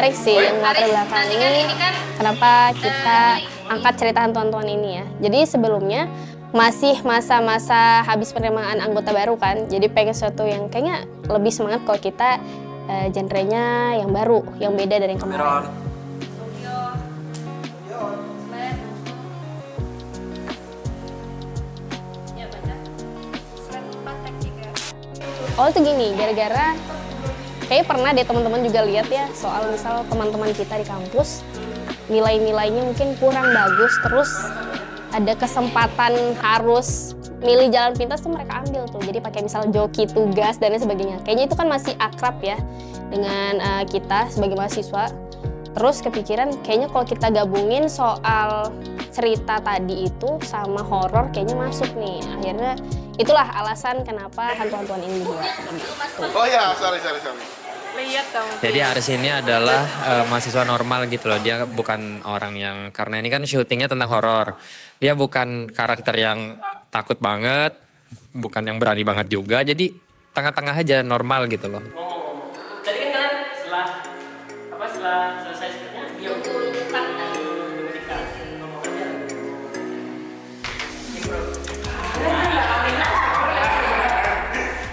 menarik sih yang latar belakang ini. Kenapa kita angkat cerita hantu-hantuan ini ya. Jadi sebelumnya masih masa-masa habis penerimaan anggota baru kan. Jadi pengen sesuatu yang kayaknya lebih semangat kalau kita genrenya yang baru, yang beda dari yang kemarin. Oh itu gini, gara-gara kayaknya pernah deh teman-teman juga lihat ya soal misal teman-teman kita di kampus nilai-nilainya mungkin kurang bagus, terus ada kesempatan harus milih jalan pintas tuh mereka ambil tuh. Jadi pakai misal joki tugas dan lain sebagainya. Kayaknya itu kan masih akrab ya dengan kita sebagai mahasiswa. Terus kepikiran kayaknya kalau kita gabungin soal cerita tadi itu sama horor kayaknya masuk nih. Akhirnya itulah alasan kenapa hantu-hantuan ini dibuat. Oh ya, sorry. Lihat dong. Jadi Aris ini adalah mahasiswa normal gitu loh. Dia bukan orang yang, karena ini kan syutingnya tentang horor. Dia bukan karakter yang takut banget, bukan yang berani banget juga. Jadi tengah-tengah aja normal gitu loh. Tadi kan kalian setelah selesai skripnya dia bukan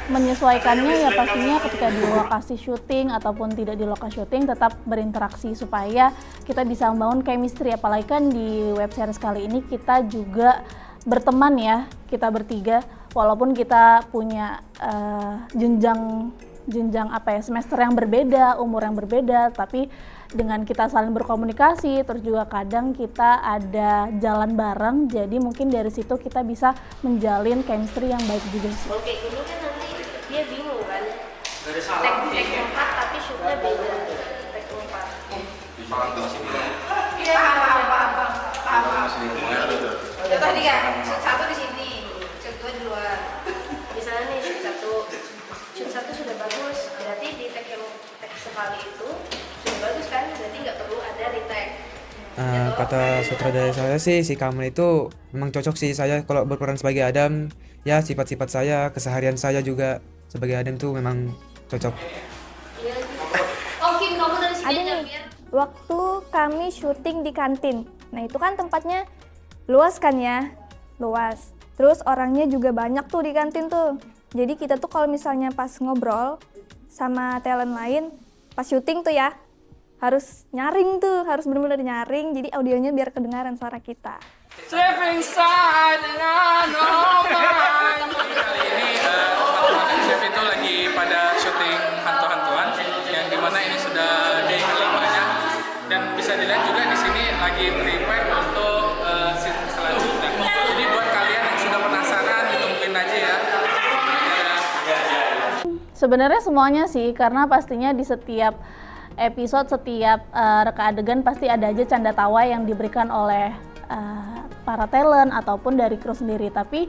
menyesuaikannya ya pastinya ketika di lokasi syuting ataupun tidak di lokasi syuting tetap berinteraksi supaya kita bisa membangun chemistry, apalagi kan di web series kali ini kita juga berteman ya, kita bertiga walaupun kita punya jenjang semester yang berbeda, umur yang berbeda, tapi dengan kita saling berkomunikasi, terus juga kadang kita ada jalan bareng, jadi mungkin dari situ kita bisa menjalin chemistry yang baik juga sih. Oke, ini kan nanti dia bingung kan, tek 4 tapi shootnya beda, tek 4. Iya, paham. Itu tadi kan, shoot 1 di sini, shoot 2 di luar. Misalnya nih shoot 1 sudah bagus, berarti di tek sekali itu sudah bagus kan, berarti nggak perlu ada retake. Kata sutradara saya sih, si Kamil itu memang cocok sih saya kalau berperan sebagai Adam. Ya sifat-sifat saya, keseharian saya juga sebagai Adam tuh memang cocok. Oh Kim, kamu dari sini Ada aja nih, biar. waktu kami syuting di kantin. Nah itu kan tempatnya luas kan ya, luas. Terus orangnya juga banyak tuh di kantin tuh. Jadi kita tuh kalau misalnya pas ngobrol sama talent lain, pas syuting tuh ya, harus nyaring tuh, harus benar-benar nyaring. Jadi audionya biar kedengaran suara kita. Sleeping side and I know mine. Kali ini teman-teman chef itu lagi pada syuting hantu-hantuan yang dimana ini sudah day kelimanya dan bisa dilihat juga di sini lagi prepare untuk scene selanjutnya. Jadi buat kalian yang sudah penasaran ditungguin aja ya. Sebenarnya semuanya sih, karena pastinya di setiap episode, setiap reka adegan pasti ada aja canda tawa yang diberikan oleh para talent ataupun dari kru sendiri. Tapi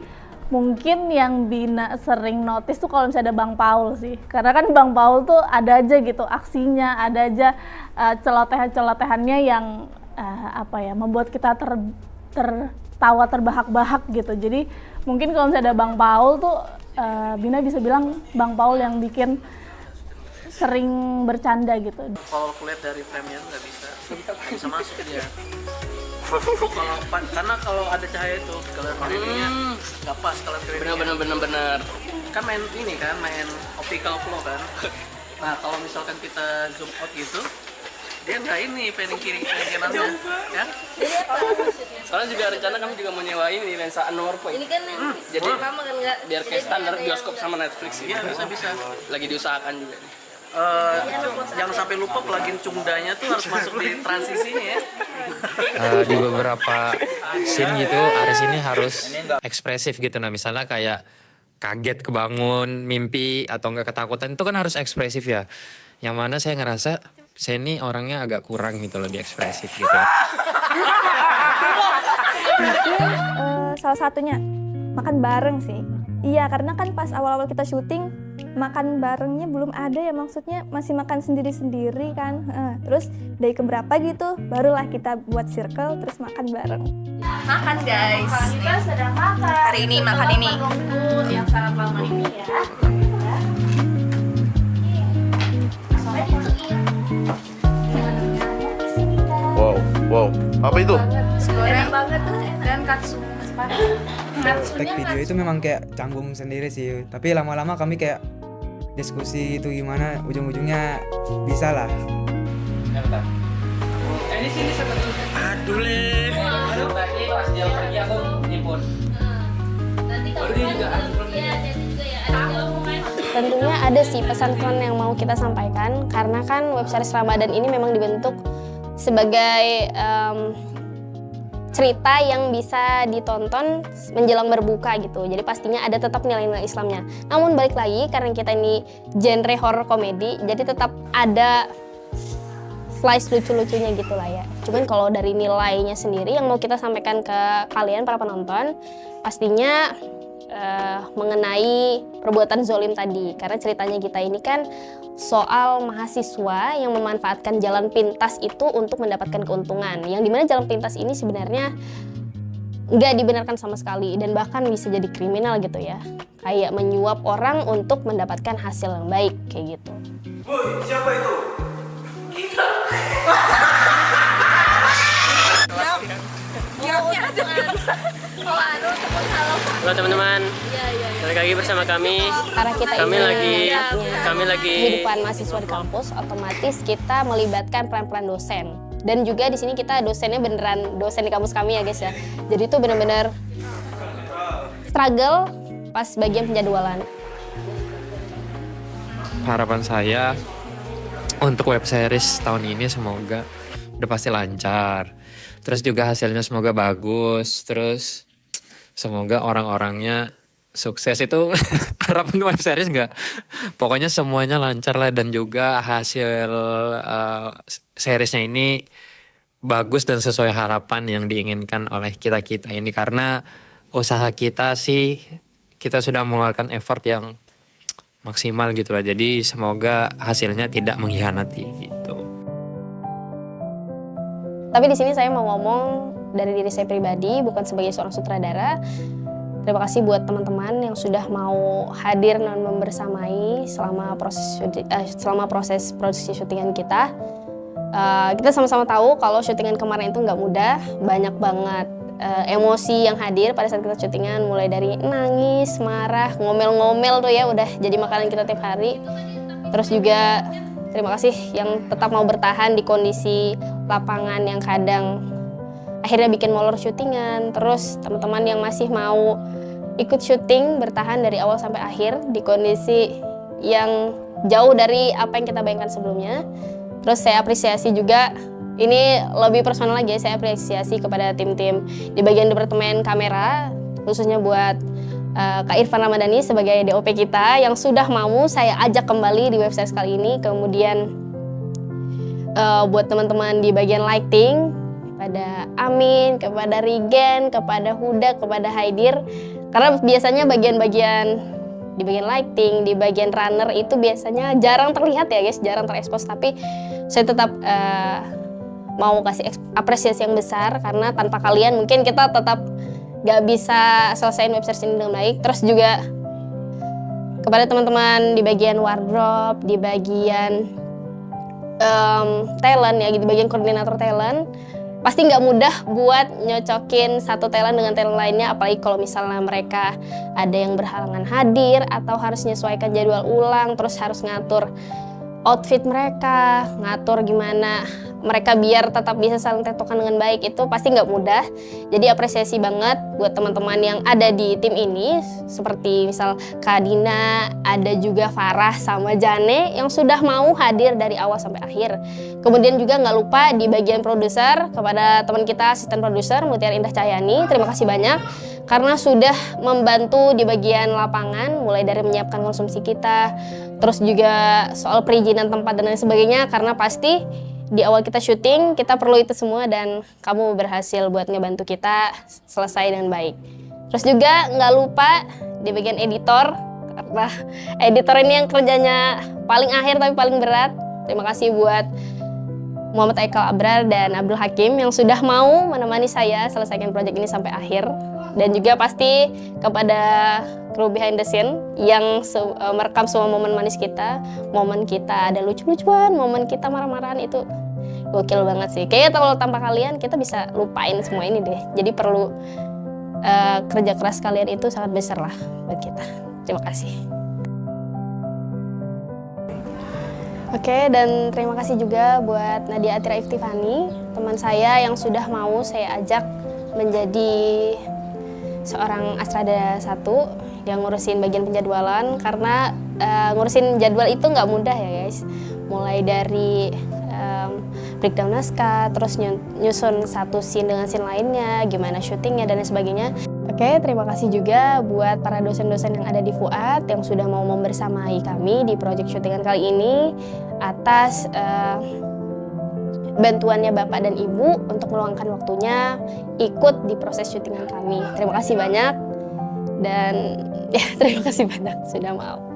mungkin yang Bina sering notice tuh kalau misalnya ada Bang Paul sih, karena kan Bang Paul tuh ada aja gitu aksinya, ada aja celotehan-celotehannya yang membuat kita tertawa terbahak-bahak gitu. Jadi mungkin kalau misalnya ada Bang Paul tuh Bina bisa bilang Bang Paul yang bikin sering bercanda gitu. Kalau kulihat dari frame-nya nggak bisa masuk dia. Karena kalau ada cahaya itu color gradingnya nggak pas color gradingnya. Bener. Kan main optical flow kan. Nah kalau misalkan kita zoom out gitu, dia nggak ini panning kiri panning kanannya, ya. Soalnya juga rencana kami juga mau nyewa ini lensa Anwar Point. Ini kan jadi lama kan nggak. biar kayak standar bioskop sama Netflix. Iya bisa. Lagi diusahakan juga. Jangan sampai lupa plugin Cungdanya tuh harus masuk di transisinya ya. Di beberapa scene gitu Aris ini harus ekspresif gitu. Nah misalnya kayak kaget kebangun, mimpi atau enggak ketakutan itu kan harus ekspresif ya. Yang mana saya ngerasa saya ini orangnya agak kurang gitu loh di ekspresif gitu. Salah satunya makan bareng sih. Iya, karena kan pas awal-awal kita syuting makan barengnya belum ada ya, maksudnya masih makan sendiri-sendiri kan. Terus dari keberapa gitu barulah kita buat circle terus makan bareng. Makan guys. Kita sedang makan. Hari ini makan ini. Yang sangat lama ini ya. Soalnya dituin. Wow, apa itu? Enak banget tuh dan katsu. Tag video itu memang kayak canggung sendiri sih, tapi lama-lama kami kayak diskusi itu gimana, ujung-ujungnya bisa lah. Ini sini seperti aduh le. Tadi pas dia pergi aku nimpun. Baru dia juga Tentunya ada sih pesan-pesan yang mau kita sampaikan, karena kan web series Ramadan ini memang dibentuk sebagai cerita yang bisa ditonton menjelang berbuka gitu. Jadi pastinya ada tetap nilai-nilai Islamnya. Namun balik lagi, karena kita ini genre horror komedi, jadi tetap ada slice lucu-lucunya gitu lah ya. Cuman kalau dari nilainya sendiri yang mau kita sampaikan ke kalian para penonton, pastinya mengenai perbuatan zolim tadi. Karena ceritanya kita ini kan soal mahasiswa yang memanfaatkan jalan pintas itu untuk mendapatkan keuntungan. Yang dimana jalan pintas ini sebenarnya nggak dibenarkan sama sekali dan bahkan bisa jadi kriminal gitu ya. Kayak menyuap orang untuk mendapatkan hasil yang baik kayak gitu. Woi, siapa itu? Kita. Halo teman-teman. Balik lagi bersama kami. Karena kita Kami ini lagi kehidupan mahasiswa di kampus, otomatis kita melibatkan peran-peran dosen. Dan juga di sini kita dosennya beneran dosen di kampus kami ya guys ya. Jadi itu bener-bener struggle pas bagian penjadwalan. Harapan saya untuk web series tahun ini semoga udah pasti lancar. Terus juga hasilnya semoga bagus. Terus semoga orang-orangnya sukses itu harapan web series enggak. Pokoknya semuanya lancar lah, dan juga hasil seriesnya ini bagus dan sesuai harapan yang diinginkan oleh kita-kita ini. Karena usaha kita sih, kita sudah mengeluarkan effort yang maksimal gitu lah. Jadi semoga hasilnya tidak mengkhianati gitu. Tapi di sini saya mau ngomong dari diri saya pribadi, bukan sebagai seorang sutradara. Terima kasih buat teman-teman yang sudah mau hadir dan membersamai selama proses produksi syutingan kita. Kita sama-sama tahu kalau syutingan kemarin itu nggak mudah, banyak banget emosi yang hadir pada saat kita syutingan, mulai dari nangis, marah, ngomel-ngomel tuh ya udah jadi makanan kita tiap hari. Terus juga terima kasih yang tetap mau bertahan di kondisi lapangan yang kadang akhirnya bikin molor syutingan. Terus teman-teman yang masih mau ikut syuting, bertahan dari awal sampai akhir di kondisi yang jauh dari apa yang kita bayangkan sebelumnya. Terus saya apresiasi juga, ini lebih personal lagi ya, saya apresiasi kepada tim-tim di bagian departemen kamera, khususnya buat Kak Irfan Ramadhani sebagai DOP kita yang sudah mau saya ajak kembali di web series kali ini. Kemudian buat teman-teman di bagian lighting, kepada Amin, kepada Rigen, kepada Huda, kepada Haidir. Karena biasanya bagian-bagian di bagian lighting, di bagian runner itu biasanya jarang terlihat ya guys, jarang terekspos. Tapi saya tetap mau kasih apresiasi yang besar, karena tanpa kalian mungkin kita tetap gak bisa selesaiin web series ini dengan baik. Terus juga kepada teman-teman di bagian wardrobe, di bagian talent ya, di bagian koordinator talent, pasti nggak mudah buat nyocokin satu talent dengan talent lainnya, apalagi kalau misalnya mereka ada yang berhalangan hadir atau harus menyesuaikan jadwal ulang, terus harus ngatur outfit mereka, ngatur gimana mereka biar tetap bisa saling tektokan dengan baik, itu pasti nggak mudah. Jadi apresiasi banget buat teman-teman yang ada di tim ini, seperti misal Kak Dina, ada juga Farah sama Jane yang sudah mau hadir dari awal sampai akhir. Kemudian juga nggak lupa di bagian produser, kepada teman kita asisten produser Mutiara Indah Cahyani, terima kasih banyak karena sudah membantu di bagian lapangan, mulai dari menyiapkan konsumsi kita, terus juga soal perizinan tempat dan lain sebagainya, karena pasti di awal kita syuting, kita perlu itu semua dan kamu berhasil buat ngebantu kita selesai dengan baik. Terus juga nggak lupa di bagian editor, karena editor ini yang kerjanya paling akhir tapi paling berat. Terima kasih buat Muhammad Aikal Abrar dan Abdul Hakim yang sudah mau menemani saya selesaikan proyek ini sampai akhir. Dan juga pasti kepada kru behind the scene yang merekam semua momen manis kita, momen kita ada lucu-lucuan, momen kita marah-marahan, itu gokil banget sih. Kayaknya kalau tanpa kalian kita bisa lupain semua ini deh. Jadi perlu kerja keras kalian itu sangat besar lah buat kita. Terima kasih. Oke, dan terima kasih juga buat Nadia Atira Iftifani, teman saya yang sudah mau saya ajak menjadi seorang Astrada 1 yang ngurusin bagian penjadwalan, karena ngurusin jadwal itu nggak mudah ya guys. Mulai dari breakdown naskah, terus nyusun satu scene dengan scene lainnya, gimana syutingnya dan lain sebagainya. Oke, terima kasih juga buat para dosen-dosen yang ada di FUAD yang sudah mau membersamai kami di proyek syutingan kali ini atas bantuannya Bapak dan Ibu untuk meluangkan waktunya ikut di proses syutingan kami. Terima kasih banyak dan ya terima kasih banyak sudah mau.